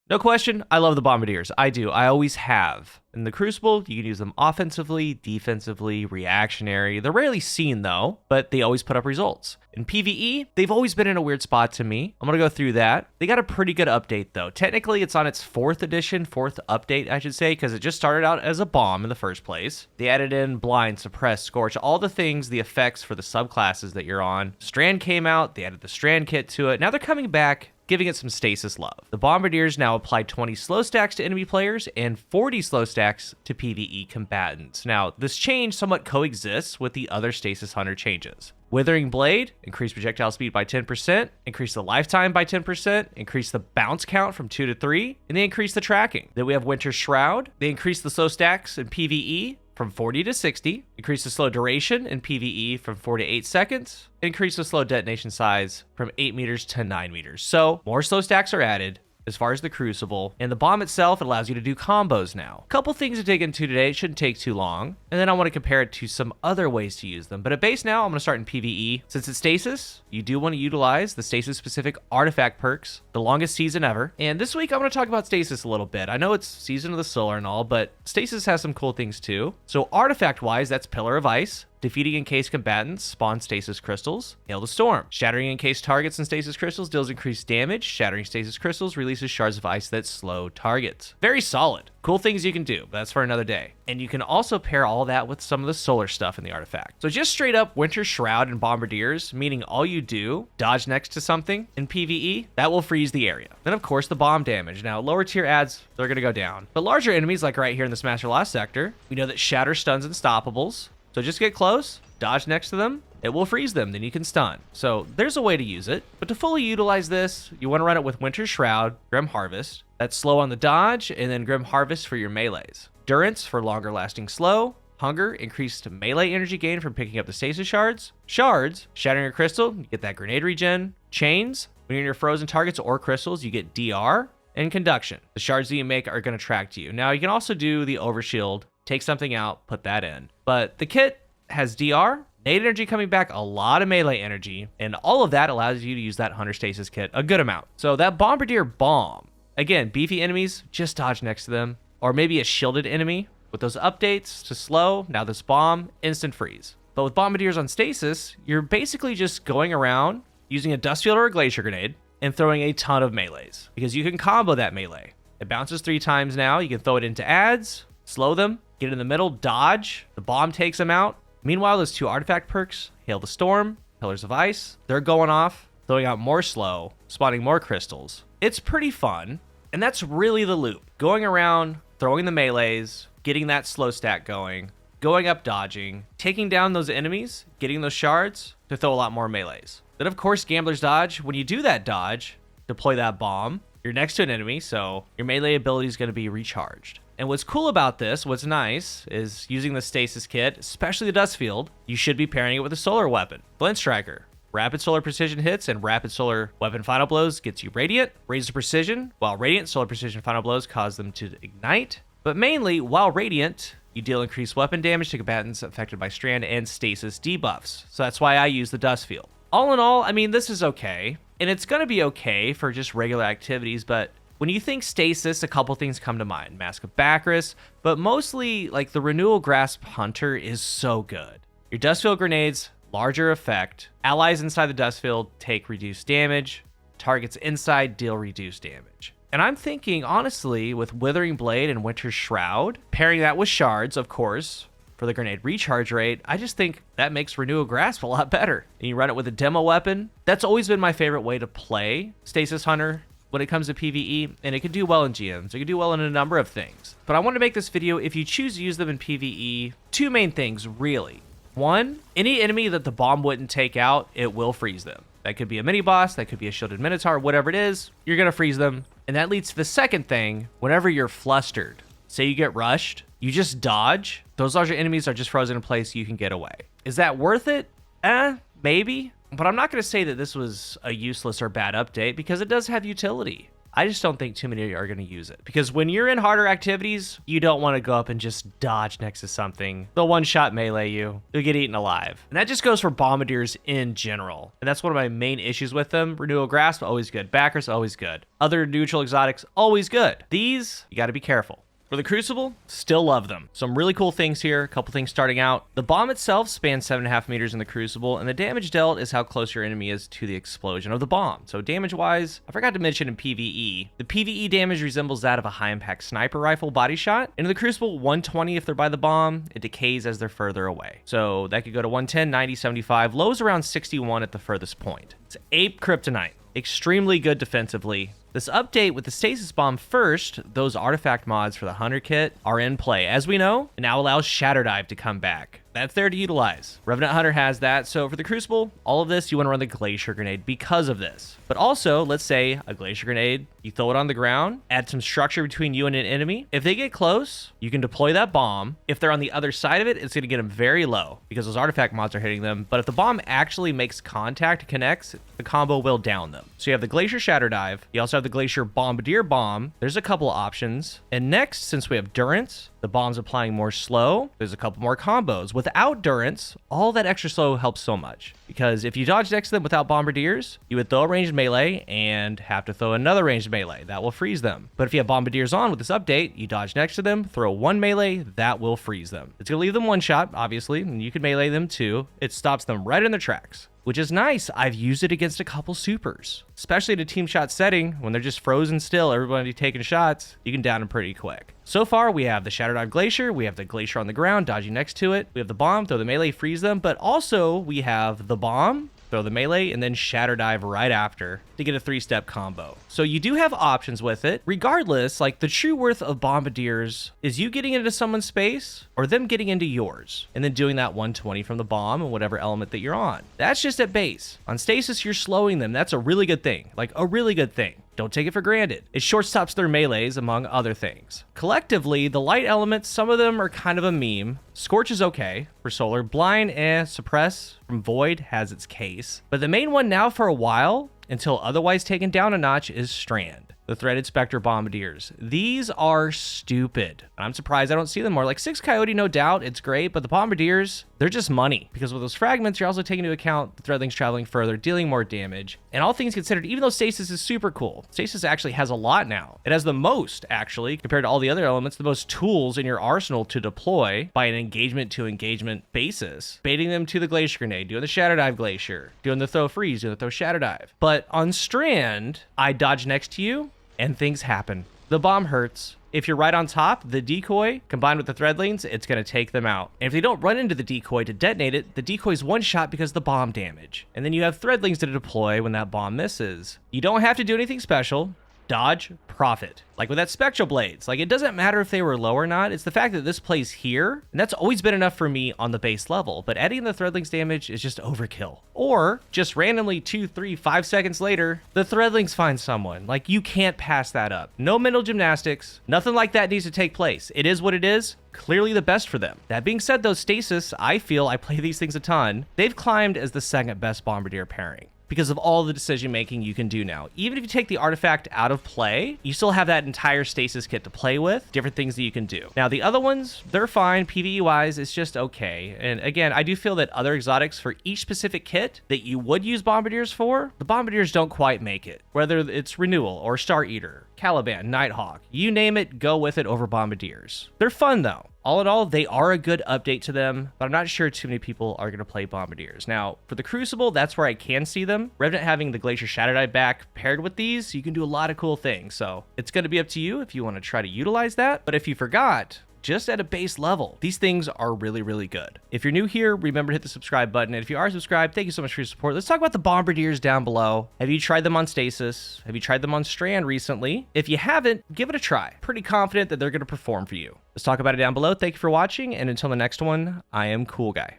No question, I love the Bombardiers. I do. I always have. In the Crucible, you can use them offensively, defensively, reactionary. They're rarely seen though, but they always put up results. In PvE, they've always been in a weird spot to me. I'm gonna go through that. They got a pretty good update though. Technically, it's on its 4th edition, 4th update, I should say, because it just started out as a bomb in the first place. They added in Blind, Suppress, Scorch, all the things, the effects for the subclasses that you're on. Strand came out, they added the Strand kit to it. Now they're coming back, giving it some stasis love. The Bombardiers now apply 20 slow stacks to enemy players and 40 slow stacks to PvE combatants. Now, this change somewhat coexists with the other Stasis Hunter changes. Withering Blade, increase projectile speed by 10%, increase the lifetime by 10%, increase the bounce count from 2 to 3, and they increase the tracking. Then we have Winter Shroud. They increase the slow stacks in PvE from 40 to 60, increase the slow duration in PvE from 4 to 8 seconds, increase the slow detonation size from 8 meters to 9 meters. So more slow stacks are added as far as the Crucible, and the bomb itself, it allows you to do combos now. A couple things to dig into today, it shouldn't take too long, and then I want to compare it to some other ways to use them. But at base now, I'm going to start in PvE. Since it's Stasis, you do want to utilize the Stasis-specific artifact perks, the longest season ever. And this week, I'm going to talk about Stasis a little bit. I know it's Season of the Solar and all, but Stasis has some cool things too. So artifact-wise, that's Pillar of Ice. Defeating encased combatants spawn stasis crystals. Hail the Storm. Shattering encased targets and stasis crystals deals increased damage. Shattering stasis crystals releases shards of ice that slow targets. Very solid. Cool things you can do, but that's for another day. And you can also pair all that with some of the solar stuff in the artifact. So just straight up Winter Shroud and Bombardiers, meaning all you do, dodge next to something in PvE, that will freeze the area. Then of course the bomb damage. Now lower tier adds, they're gonna go down. But larger enemies like right here in the Smash or Lost sector, we know that Shatter stuns Unstoppables. So just get close, dodge next to them, it will freeze them, then you can stun. So there's a way to use it. But to fully utilize this, you want to run it with Winter Shroud, Grim Harvest. That's slow on the dodge, and then Grim Harvest for your melees. Durance for longer lasting slow. Hunger, increased melee energy gain from picking up the stasis shards. Shards, shattering a crystal, you get that grenade regen. Chains, when you're near frozen targets or crystals, you get DR. And conduction, the shards that you make are going to track to you. Now you can also do the overshield, take something out, put that in. But the kit has DR, nade energy coming back, a lot of melee energy, and all of that allows you to use that Hunter Stasis kit a good amount. So that Bombardier bomb, again, beefy enemies, just dodge next to them, or maybe a shielded enemy. With those updates to slow, now this bomb, instant freeze. But with Bombardiers on Stasis, you're basically just going around using a dust field or a glacier grenade and throwing a ton of melees, because you can combo that melee. It bounces 3 times now, you can throw it into adds, slow them, get in the middle, dodge, the bomb takes them out. Meanwhile, those 2 artifact perks, Hail the Storm, Pillars of Ice, they're going off, throwing out more slow, spawning more crystals. It's pretty fun, and that's really the loop. Going around, throwing the melees, getting that slow stack going up dodging, taking down those enemies, getting those shards to throw a lot more melees. Then of course, Gambler's Dodge, when you do that dodge, deploy that bomb, you're next to an enemy, so your melee ability is going to be recharged. And what's cool about this, what's nice, is using the Stasis kit, especially the Dust Field, you should be pairing it with a solar weapon. Blend Striker. Rapid solar precision hits and rapid solar weapon final blows gets you radiant, raises precision, while radiant solar precision final blows cause them to ignite. But mainly, while radiant, you deal increased weapon damage to combatants affected by strand and stasis debuffs. So that's why I use the Dust Field. All in all, I mean, this is okay. And it's going to be okay for just regular activities, but when you think Stasis, a couple things come to mind. Mask of Bacchus, but mostly, like, the Renewal Grasp Hunter is so good. Your Dust Field grenades, larger effect. Allies inside the Dust Field take reduced damage. Targets inside deal reduced damage. And I'm thinking, honestly, with Withering Blade and Winter Shroud, pairing that with shards, of course, for the grenade recharge rate, I just think that makes Renewal Grasp a lot better. And you run it with a demo weapon. That's always been my favorite way to play Stasis Hunter when it comes to PvE, and it can do well in GMs. It can do well in a number of things. But I want to make this video, if you choose to use them in PvE, 2 main things, really. 1, any enemy that the bomb wouldn't take out, it will freeze them. That could be a mini boss, that could be a shielded minotaur, whatever it is, you're going to freeze them. And that leads to the second thing, whenever you're flustered, say you get rushed, you just dodge, those larger enemies are just frozen in place, you can get away. Is that worth it? Maybe. But I'm not going to say that this was a useless or bad update, because it does have utility. I just don't think too many are going to use it. Because when you're in harder activities, you don't want to go up and just dodge next to something. They'll one-shot melee you. You'll get eaten alive. And that just goes for Bombardiers in general. And that's one of my main issues with them. Renewal Grasp, always good. Backers, always good. Other neutral exotics, always good. These, you got to be careful. For the Crucible, still love them. Some really cool things here. A couple things starting out. The bomb itself spans 7.5 meters in the Crucible, and the damage dealt is how close your enemy is to the explosion of the bomb. So damage-wise, I forgot to mention in PvE, the PvE damage resembles that of a high-impact sniper rifle body shot. And in the Crucible, 120 if they're by the bomb. It decays as they're further away. So that could go to 110, 90, 75. Lows around 61 at the furthest point. It's Ape Kryptonite. Extremely good defensively. This update with the Stasis Bomb first, those artifact mods for the Hunter kit are in play. As we know, it now allows Shatter Dive to come back. That's there to utilize. Revenant Hunter has that. So for the Crucible, all of this, you want to run the Glacier Grenade because of this. But also, let's say a Glacier Grenade, you throw it on the ground, add some structure between you and an enemy. If they get close, you can deploy that bomb. If they're on the other side of it, it's going to get them very low because those artifact mods are hitting them. But if the bomb actually makes contact, connects, the combo will down them. So you have the Glacier Shatter Dive. You also have the Glacier Bombardier Bomb. There's a couple of options. And next, since we have Durance, the bomb's applying more slow. There's a couple more combos. Without Durance, all that extra slow helps so much. Because if you dodge next to them without Bombardiers, you would throw a ranged melee and have to throw another ranged melee. That will freeze them. But if you have Bombardiers on with this update, you dodge next to them, throw one melee, that will freeze them. It's going to leave them one shot, obviously, and you can melee them too. It stops them right in their tracks, which is nice. I've used it against a couple supers, especially in a team shot setting when they're just frozen still, everybody taking shots, you can down them pretty quick. So far, we have the Shatter Dive Glacier, we have the Glacier on the ground, dodging next to it, we have the bomb, throw the melee, freeze them, but also we have the bomb, throw the melee, and then Shatter Dive right after to get a 3-step combo. So you do have options with it. Regardless, like the true worth of Bombardiers is you getting into someone's space or them getting into yours and then doing that 120 from the bomb and whatever element that you're on. That's just at base. On Stasis, you're slowing them. That's a really good thing. Like a really good thing. Don't take it for granted. It short stops their melees, among other things. Collectively, the light elements, some of them are kind of a meme. Scorch is okay for solar. Blind, Suppress from Void has its case. But the main one now for a while, until otherwise taken down a notch, is Strand. The Threaded Spectre Bombardiers. These are stupid. I'm surprised I don't see them more. Like 6 Coyote, no doubt, it's great, but the Bombardiers, they're just money. Because with those fragments, you're also taking into account the Threadlings traveling further, dealing more damage. And all things considered, even though Stasis is super cool, Stasis actually has a lot now. It has the most, actually, compared to all the other elements, the most tools in your arsenal to deploy by an engagement to engagement basis. Baiting them to the Glacier Grenade, doing the Shatter Dive Glacier, doing the Throw Freeze, doing the Throw Shatter Dive. But on Strand, I dodge next to you, and things happen. The bomb hurts. If you're right on top, the decoy, combined with the Threadlings, it's going to take them out. And if they don't run into the decoy to detonate it, the decoy's one shot because of the bomb damage. And then you have Threadlings to deploy when that bomb misses. You don't have to do anything special. Dodge, profit. Like with that Spectral Blades, like it doesn't matter if they were low or not. It's the fact that this plays here, and that's always been enough for me on the base level. But adding the Threadlings damage is just overkill. Or just randomly 2, 3, 5 seconds later, the Threadlings find someone. Like you can't pass that up. No mental gymnastics. Nothing like that needs to take place. It is what it is. Clearly the best for them. That being said though, Stasis, I feel I play these things a ton. They've climbed as the second best Bombardier pairing, because of all the decision making you can do now. Even if you take the artifact out of play, you still have that entire Stasis kit to play with, different things that you can do. Now, the other ones, they're fine. PvE wise, it's just okay. And again, I do feel that other exotics for each specific kit that you would use Bombardiers for, the Bombardiers don't quite make it. Whether it's Renewal or Star Eater, Caliban, Nighthawk, you name it, go with it over Bombardiers. They're fun though. All in all, they are a good update to them, but I'm not sure too many people are going to play Bombardiers. Now, for the Crucible, that's where I can see them. Revenant having the Glacier Shatter Dive back paired with these, you can do a lot of cool things. So it's going to be up to you if you want to try to utilize that. But if you forgot, just at a base level, these things are really, really good. If you're new here, remember to hit the subscribe button. And if you are subscribed, thank you so much for your support. Let's talk about the Bombardiers down below. Have you tried them on Stasis? Have you tried them on Strand recently? If you haven't, give it a try. Pretty confident that they're going to perform for you. Let's talk about it down below. Thank you for watching. And until the next one, I am CoolGuy.